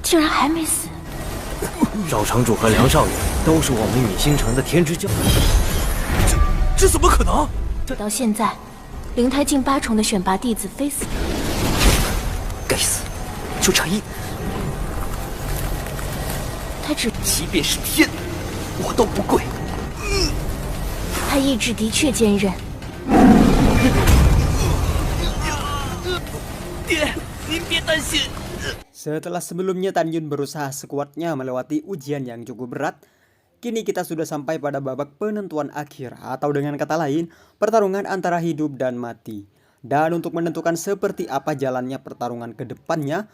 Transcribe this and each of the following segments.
竟然还没死。赵城主和梁少爷都是我们隐星城的天之骄。这怎么可能？到现在，灵台境8重的选拔弟子非死。该死，就差一。他只，即便是天，我都不跪。他意志的确坚韧。爹，您别担心。 Setelah sebelumnya Tan Yun berusaha sekuatnya melewati ujian yang cukup berat, kini kita sudah sampai pada babak penentuan akhir, atau dengan kata lain, pertarungan antara hidup dan mati. Dan untuk menentukan seperti apa jalannya pertarungan ke depannya,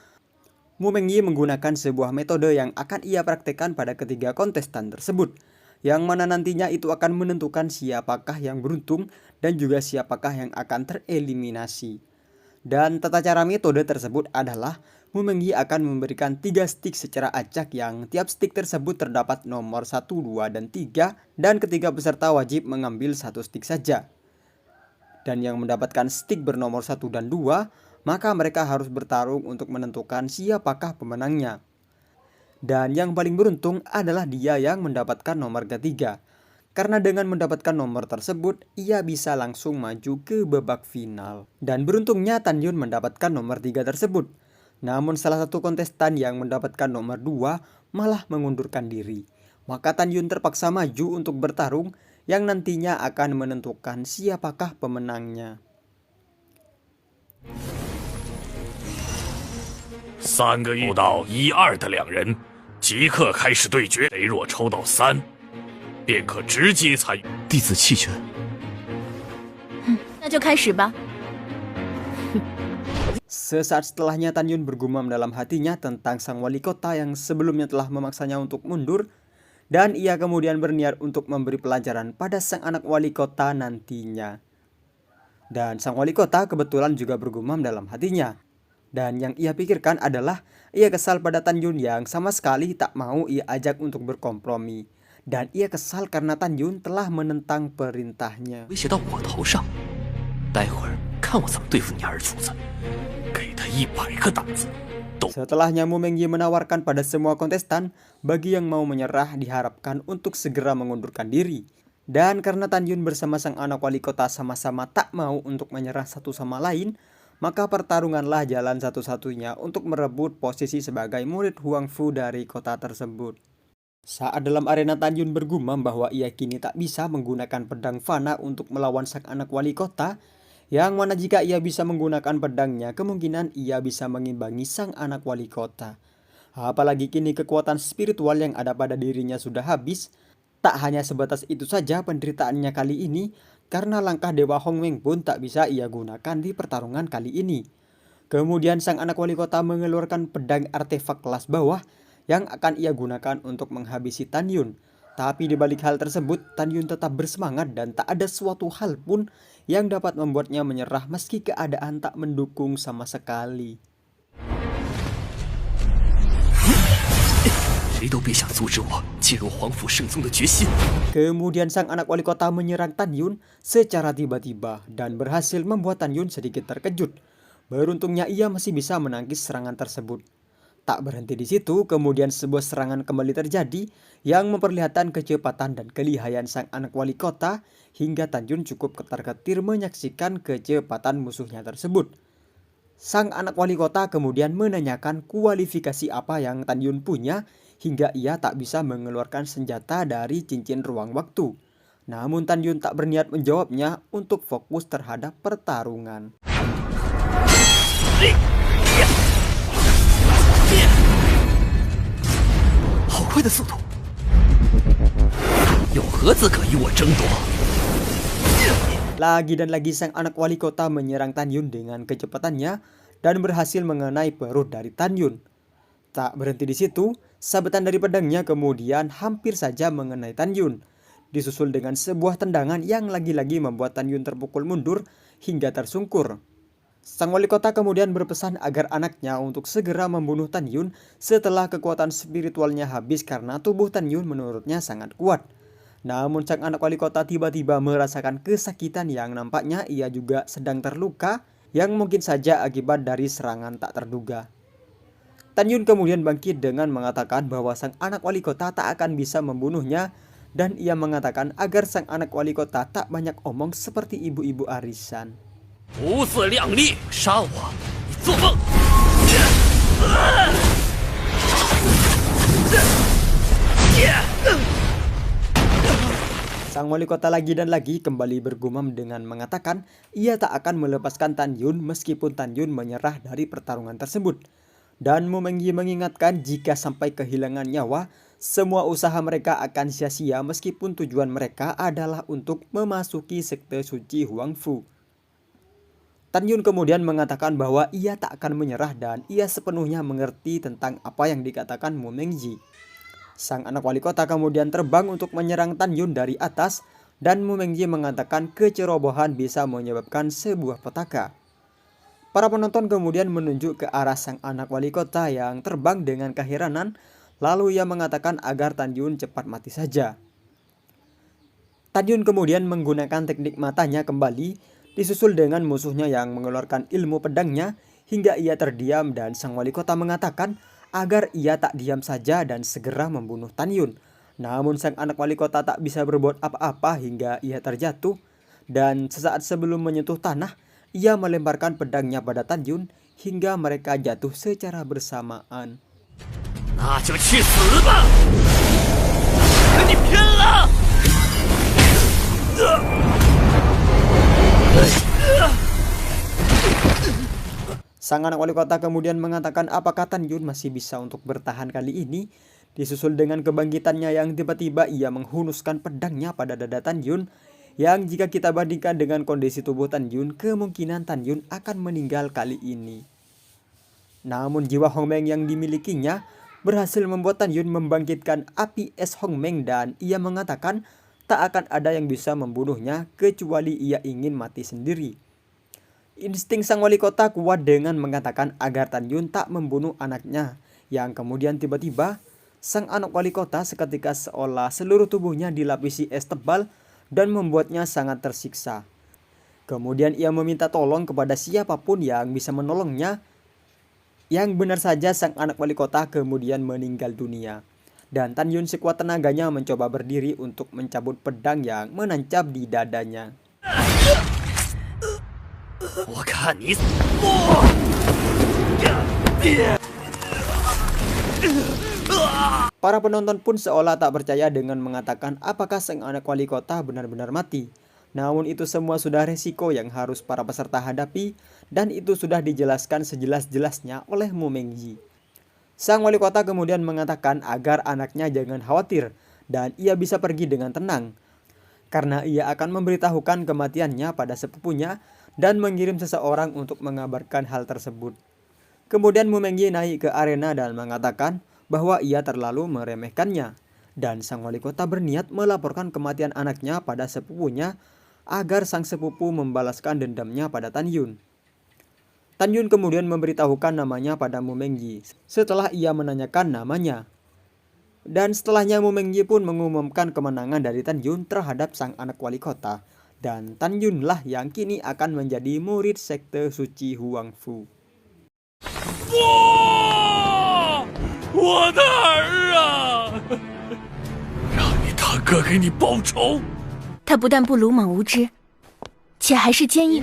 Mu Mengyi menggunakan sebuah metode yang akan ia praktekkan pada ketiga kontestan tersebut, yang mana nantinya itu akan menentukan siapakah yang beruntung dan juga siapakah yang akan tereliminasi. Dan tata cara metode tersebut adalah Mu Mengyi akan memberikan 3 stick secara acak yang tiap stick tersebut terdapat nomor 1, 2, dan 3, dan ketiga peserta wajib mengambil 1 stick saja. Dan yang mendapatkan stick bernomor 1 dan 2, maka mereka harus bertarung untuk menentukan siapakah pemenangnya. Dan yang paling beruntung adalah dia yang mendapatkan nomor ketiga. Karena dengan mendapatkan nomor tersebut, ia bisa langsung maju ke babak final. Dan beruntungnya Tan Yun mendapatkan nomor 3 tersebut. Namun salah satu kontestan yang mendapatkan nomor 2 malah mengundurkan diri. Maka Tan Yun terpaksa maju untuk bertarung yang nantinya akan menentukan siapakah pemenangnya. 3个遇到1、2的2人，即刻开始对决。谁若抽到3，便可直接参与。弟子弃权。那就开始吧。 Sesaat setelahnya Tan Yun bergumam dalam hatinya tentang sang wali kota yang sebelumnya telah memaksanya untuk mundur, dan ia kemudian berniat untuk memberi pelajaran pada sang anak wali kota nantinya. Dan sang wali kota kebetulan juga bergumam dalam hatinya. Dan yang ia pikirkan adalah ia kesal pada Tan Yun yang sama sekali tak mau ia ajak untuk berkompromi. Dan ia kesal karena Tan Yun telah menentang perintahnya. 威胁到我头上，待会儿看我怎么对付你二主子。 给他100个胆子。 Setelahnya Mu Mengyi menawarkan pada semua kontestan, bagi yang mau menyerah diharapkan untuk segera mengundurkan diri. Dan karena Tan Yun bersama sang anak wali kota sama-sama tak mau untuk menyerah satu sama lain, maka pertarunganlah jalan satu-satunya untuk merebut posisi sebagai murid Huang Fu dari kota tersebut. Saat dalam arena, Tan Yun bergumam bahwa ia kini tak bisa menggunakan pedang fana untuk melawan sang anak wali kota, yang mana jika ia bisa menggunakan pedangnya, kemungkinan ia bisa mengimbangi sang anak wali kota. Apalagi kini kekuatan spiritual yang ada pada dirinya sudah habis. Tak hanya sebatas itu saja penderitaannya kali ini, karena langkah Dewa Hong Meng pun tak bisa ia gunakan di pertarungan kali ini. Kemudian sang anak wali kota mengeluarkan pedang artefak kelas bawah yang akan ia gunakan untuk menghabisi Tan Yun. Tapi di balik hal tersebut, Tan Yun tetap bersemangat dan tak ada suatu hal pun yang dapat membuatnya menyerah meski keadaan tak mendukung sama sekali. 谁都别想阻止我进入皇府圣宗的决心。 Kemudian sang anak wali kota menyerang Tan Yun secara tiba-tiba dan berhasil membuat Tan Yun sedikit terkejut. Beruntungnya ia masih bisa menangkis serangan tersebut. Tak berhenti di situ, kemudian sebuah serangan kembali terjadi yang memperlihatkan kecepatan dan kelihayan sang anak wali kota hingga Tan Yun cukup ketar-ketir menyaksikan kecepatan musuhnya tersebut. Sang anak wali kota kemudian menanyakan kualifikasi apa yang Tan Yun punya hingga ia tak bisa mengeluarkan senjata dari cincin ruang waktu. Namun Tan Yun tak berniat menjawabnya untuk fokus terhadap pertarungan. 好快的速度，有何资格与我争夺？ Lagi dan lagi sang anak wali kota menyerang Tan Yun dengan kecepatannya dan berhasil mengenai perut dari Tan Yun. Tak berhenti di situ, sabetan dari pedangnya kemudian hampir saja mengenai Tan Yun. Disusul dengan sebuah tendangan yang lagi-lagi membuat Tan Yun terpukul mundur hingga tersungkur. Sang wali kota kemudian berpesan agar anaknya untuk segera membunuh Tan Yun setelah kekuatan spiritualnya habis karena tubuh Tan Yun menurutnya sangat kuat. Namun sang anak wali kota tiba-tiba merasakan kesakitan yang nampaknya ia juga sedang terluka yang mungkin saja akibat dari serangan tak terduga. Tan Yun kemudian bangkit dengan mengatakan bahwa sang anak wali kota tak akan bisa membunuhnya, dan ia mengatakan agar sang anak wali kota tak banyak omong seperti ibu-ibu arisan. 不自量力，杀我！你做梦！ Sang wali kota lagi dan lagi kembali bergumam dengan mengatakan ia tak akan melepaskan Tan Yun meskipun Tan Yun menyerah dari pertarungan tersebut. Dan Mu Mengyi mengingatkan jika sampai kehilangan nyawa, semua usaha mereka akan sia-sia meskipun tujuan mereka adalah untuk memasuki sekte suci Huangfu. Tan Yun kemudian mengatakan bahwa ia tak akan menyerah dan ia sepenuhnya mengerti tentang apa yang dikatakan Mu Mengyi. Sang anak wali kota kemudian terbang untuk menyerang Tan Yun dari atas, dan Mu Mengyi mengatakan kecerobohan bisa menyebabkan sebuah petaka. Para penonton kemudian menunjuk ke arah sang anak wali kota yang terbang dengan keheranan, lalu ia mengatakan agar Tan Yun cepat mati saja. Tan Yun kemudian menggunakan teknik matanya kembali, disusul dengan musuhnya yang mengeluarkan ilmu pedangnya hingga ia terdiam, dan sang wali kota mengatakan agar ia tak diam saja dan segera membunuh Tan Yun. Namun sang anak wali kota tak bisa berbuat apa-apa hingga ia terjatuh, dan sesaat sebelum menyentuh tanah, ia melemparkan pedangnya pada Tan Yun hingga mereka jatuh secara bersamaan. 那就去死吧！跟你拼了！ Sang anak wali kota kemudian mengatakan apakah Tan Yun masih bisa untuk bertahan kali ini, disusul dengan kebangkitannya yang tiba-tiba ia menghunuskan pedangnya pada dada Tan Yun, yang jika kita bandingkan dengan kondisi tubuh Tan Yun, kemungkinan Tan Yun akan meninggal kali ini. Namun jiwa Hongmeng yang dimilikinya berhasil membuat Tan Yun membangkitkan api es Hongmeng, dan ia mengatakan tak akan ada yang bisa membunuhnya kecuali ia ingin mati sendiri. Insting sang wali kota kuat dengan mengatakan agar Tan Yun tak membunuh anaknya, yang kemudian tiba-tiba sang anak wali kota seketika seolah seluruh tubuhnya dilapisi es tebal dan membuatnya sangat tersiksa. Kemudian ia meminta tolong kepada siapapun yang bisa menolongnya, yang benar saja sang anak wali kota kemudian meninggal dunia. Dan Tan Yun sekuat tenaganya mencoba berdiri untuk mencabut pedang yang menancap di dadanya. 我看你死！ Para penonton pun seolah tak percaya dengan mengatakan apakah sang anak wali kota benar-benar mati. Namun itu semua sudah resiko yang harus para peserta hadapi, dan itu sudah dijelaskan sejelas-jelasnya oleh Mu Mengyi. Sang wali kota kemudian mengatakan agar anaknya jangan khawatir dan ia bisa pergi dengan tenang, karena ia akan memberitahukan kematiannya pada sepupunya dan mengirim seseorang untuk mengabarkan hal tersebut. Kemudian Mu Mengyi naik ke arena dan mengatakan bahwa ia terlalu meremehkannya, dan sang wali kota berniat melaporkan kematian anaknya pada sepupunya agar sang sepupu membalaskan dendamnya pada Tan Yun. Tan Yun kemudian memberitahukan namanya pada Mu Mengyi setelah ia menanyakan namanya. Dan setelahnya Mu Mengyi pun mengumumkan kemenangan dari Tan Yun terhadap sang anak wali kota. Dan Tan Yun lah yang kini akan menjadi murid sekte suci Huangfu. 我的儿啊！让你大哥给你报仇！ 他不但不鲁莽无知，且还是坚毅。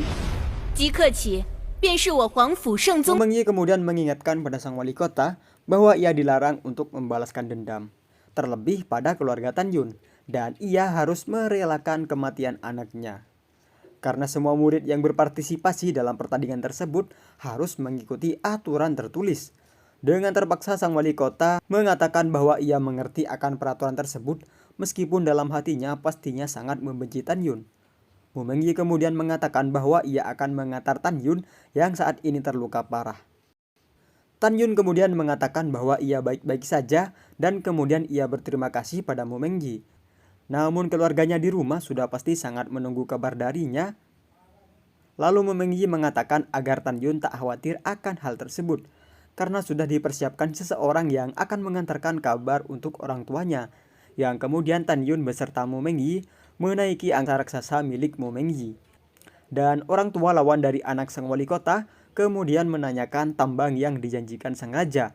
即刻起，便是我皇府圣宗。 Mu Mengyi kemudian mengingatkan pada sang wali kota bahwa ia dilarang untuk membalaskan dendam, terlebih pada keluarga Tan Yun, dan ia harus merelakan kematian anaknya. Karena semua murid yang berpartisipasi dalam pertandingan tersebut harus mengikuti aturan tertulis. Dengan terpaksa sang wali kota mengatakan bahwa ia mengerti akan peraturan tersebut, meskipun dalam hatinya pastinya sangat membenci Tan Yun. Mu Mengyi kemudian mengatakan bahwa ia akan mengantar Tan Yun yang saat ini terluka parah. Tan Yun kemudian mengatakan bahwa ia baik-baik saja, dan kemudian ia berterima kasih pada Mu Mengyi. Namun keluarganya di rumah sudah pasti sangat menunggu kabar darinya. Lalu Mu Mengyi mengatakan agar Tan Yun tak khawatir akan hal tersebut, karena sudah dipersiapkan seseorang yang akan mengantarkan kabar untuk orang tuanya, yang kemudian Tan Yun beserta Mu Mengyi menaiki angsa raksasa milik Mu Mengyi. Dan orang tua lawan dari anak sang wali kota kemudian menanyakan tambang yang dijanjikan sang raja,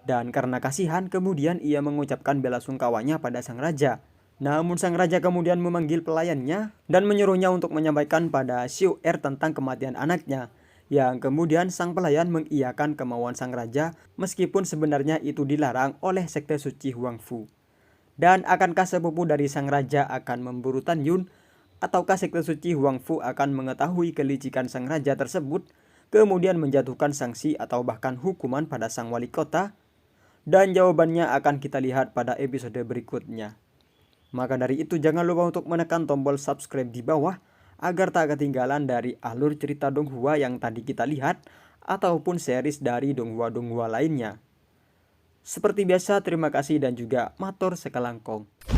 Dan karena kasihan, kemudian ia mengucapkan bela sungkawanya pada sang raja. Namun sang raja kemudian memanggil pelayannya dan menyuruhnya untuk menyampaikan pada Xiu Er tentang kematian anaknya. Yang kemudian sang pelayan mengiyakan kemauan sang raja meskipun sebenarnya itu dilarang oleh sekte suci Huangfu. Dan akankah sepupu dari sang raja akan memburu Tan Yun? Ataukah sekte suci Huangfu akan mengetahui kelicikan sang raja tersebut, kemudian menjatuhkan sanksi atau bahkan hukuman pada sang wali kota? Dan jawabannya akan kita lihat pada episode berikutnya. Maka dari itu jangan lupa untuk menekan tombol subscribe di bawah agar tak ketinggalan dari alur cerita Donghua yang tadi kita lihat ataupun series dari Donghua-Donghua lainnya. Seperti biasa, terima kasih dan juga matur sekelangkong.